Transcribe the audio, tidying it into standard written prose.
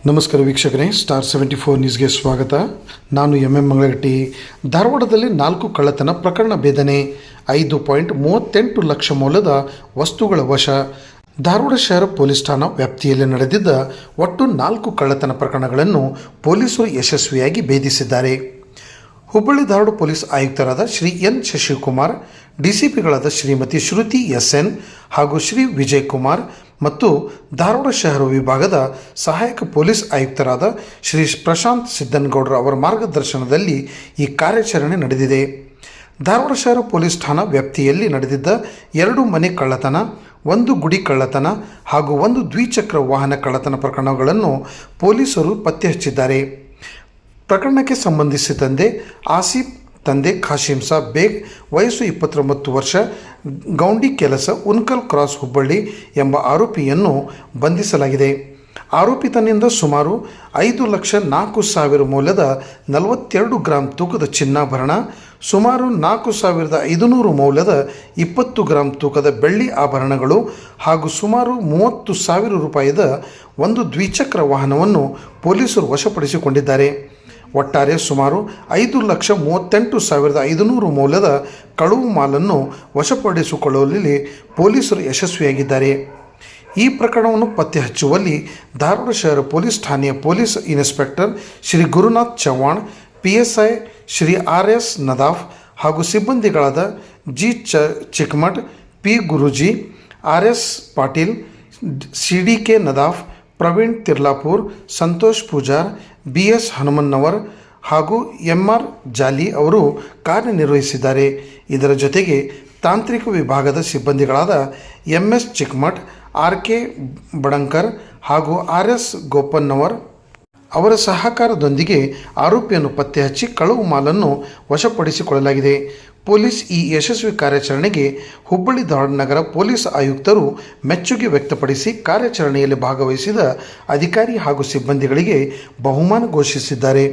ನಮಸ್ಕಾರ ವೀಕ್ಷಕರೇ, ಸ್ಟಾರ್ 74 ನ್ಯೂಸ್ಗೆ ಸ್ವಾಗತ. ನಾನು ಎಂ ಮಂಗಳಗಟ್ಟಿ. ಧಾರವಾಡದಲ್ಲಿ 4 ಕಳ್ಳತನ ಪ್ರಕರಣ ಭೇದನೆ. 5.38 ಲಕ್ಷ ಮೌಲ್ಯದ ವಸ್ತುಗಳ ವಶ. ಧಾರವಾಡ ಶಹರ ಪೊಲೀಸ್ ಠಾಣಾ ವ್ಯಾಪ್ತಿಯಲ್ಲಿ ನಡೆದಿದ್ದ ಒಟ್ಟು 4 ಕಳ್ಳತನ ಪ್ರಕರಣಗಳನ್ನು ಪೊಲೀಸರು ಯಶಸ್ವಿಯಾಗಿ ಭೇದಿಸಿದ್ದಾರೆ. ಹುಬ್ಬಳ್ಳಿ ಧಾರವಾಡ ಪೊಲೀಸ್ ಆಯುಕ್ತರಾದ ಶ್ರೀ ಎನ್ ಶಶಿಕುಮಾರ್, ಡಿಸಿಪಿಗಳಾದ ಶ್ರೀಮತಿ ಶ್ರುತಿ ಎಸ್ಎನ್ ಹಾಗೂ ಶ್ರೀ ವಿಜಯ್ ಕುಮಾರ್ ಮತ್ತು ಧಾರವಾಡ ಶಹರ ವಿಭಾಗದ ಸಹಾಯಕ ಪೊಲೀಸ್ ಆಯುಕ್ತರಾದ ಶ್ರೀ ಪ್ರಶಾಂತ್ ಸಿದ್ದನಗೌಡರ ಅವರ ಮಾರ್ಗದರ್ಶನದಲ್ಲಿ ಈ ಕಾರ್ಯಾಚರಣೆ ನಡೆದಿದೆ. ಧಾರವಾಡ ಶಹರ ಪೊಲೀಸ್ ಠಾಣಾ ವ್ಯಾಪ್ತಿಯಲ್ಲಿ ನಡೆದಿದ್ದ 2 ಮನೆ ಕಳ್ಳತನ, 1 ಗುಡಿ ಕಳ್ಳತನ ಹಾಗೂ 1 ದ್ವಿಚಕ್ರ ವಾಹನ ಕಳ್ಳತನ ಪ್ರಕರಣಗಳನ್ನು ಪೊಲೀಸರು ಪತ್ತೆ ಹಚ್ಚಿದ್ದಾರೆ. ಪ್ರಕರಣಕ್ಕೆ ಸಂಬಂಧಿಸಿದಂತೆ ಆಸಿಫ್ ತಂದೆ ಖಾಸಿಂ ಸಾಬ್ ಬೇಗ್, ವಯಸ್ಸು 29 ವರ್ಷ, ಗೌಂಡಿ ಕೆಲಸ, ಉನ್ಕಲ್ ಕ್ರಾಸ್, ಹುಬ್ಬಳ್ಳಿ ಎಂಬ ಆರೋಪಿಯನ್ನು ಬಂಧಿಸಲಾಗಿದೆ. ಆರೋಪಿ ತನ್ನಿಂದ ಸುಮಾರು 5,04,000 ಮೌಲ್ಯದ 42 ಗ್ರಾಂ ತೂಕದ ಚಿನ್ನಾಭರಣ, ಸುಮಾರು 4,500 ಮೌಲ್ಯದ 20 ಗ್ರಾಂ ತೂಕದ ಬೆಳ್ಳಿ ಆಭರಣಗಳು ಹಾಗೂ ಸುಮಾರು 30,000 ರೂಪಾಯಿದ 1 ದ್ವಿಚಕ್ರ ವಾಹನವನ್ನು ಪೊಲೀಸರು ವಶಪಡಿಸಿಕೊಂಡಿದ್ದಾರೆ. ಒಟ್ಟಾರೆ ಸುಮಾರು 5,38,500 ಮೌಲ್ಯದ ಕಳವು ಮಾಲನ್ನು ವಶಪಡಿಸಿಕೊಳ್ಳುವಲ್ಲಿ ಪೊಲೀಸರು ಯಶಸ್ವಿಯಾಗಿದ್ದಾರೆ. ಈ ಪ್ರಕರಣವನ್ನು ಪತ್ತೆ ಹಚ್ಚುವಲ್ಲಿ ಧಾರವಾಡ ಶಹರ ಪೊಲೀಸ್ ಠಾಣೆಯ police inspector Shri Gurunath Chavan, PSI Shri RS Nadaf ಹಾಗೂ ಸಿಬ್ಬಂದಿಗಳಾದ G Chikmath, P Guruji, RS Patil, CDK Nadaf, Praveen Tirlapur, Santosh Pujar, BS Hanumannavar ಹಾಗೂ MR ಜಾಲಿ ಅವರು ಕಾರ್ಯನಿರ್ವಹಿಸಿದ್ದಾರೆ. ಇದರ ಜೊತೆಗೆ ತಾಂತ್ರಿಕ ವಿಭಾಗದ ಸಿಬ್ಬಂದಿಗಳಾದ MS ಚಿಕ್ಮಠ್, RK ಬಡಂಕರ್ ಹಾಗೂ RS ಗೋಪನ್ನವರ್ ಅವರ ಸಹಕಾರದೊಂದಿಗೆ ಆರೋಪಿಯನ್ನು ಪತ್ತೆ ಹಚ್ಚಿ ಕಳವು ಮಾಲನ್ನು ವಶಪಡಿಸಿಕೊಳ್ಳಲಾಗಿದೆ. ಪೊಲೀಸ್ ಈ ಯಶಸ್ವಿ ಕಾರ್ಯಾಚರಣೆಗೆ ಹುಬ್ಬಳ್ಳಿ ಧಾರವಾಡ ನಗರ ಪೊಲೀಸ್ ಆಯುಕ್ತರು ಮೆಚ್ಚುಗೆ ವ್ಯಕ್ತಪಡಿಸಿ ಕಾರ್ಯಾಚರಣೆಯಲ್ಲಿ ಭಾಗವಹಿಸಿದ ಅಧಿಕಾರಿ ಹಾಗೂ ಸಿಬ್ಬಂದಿಗಳಿಗೆ ಬಹುಮಾನ ಘೋಷಿಸಿದ್ದಾರೆ.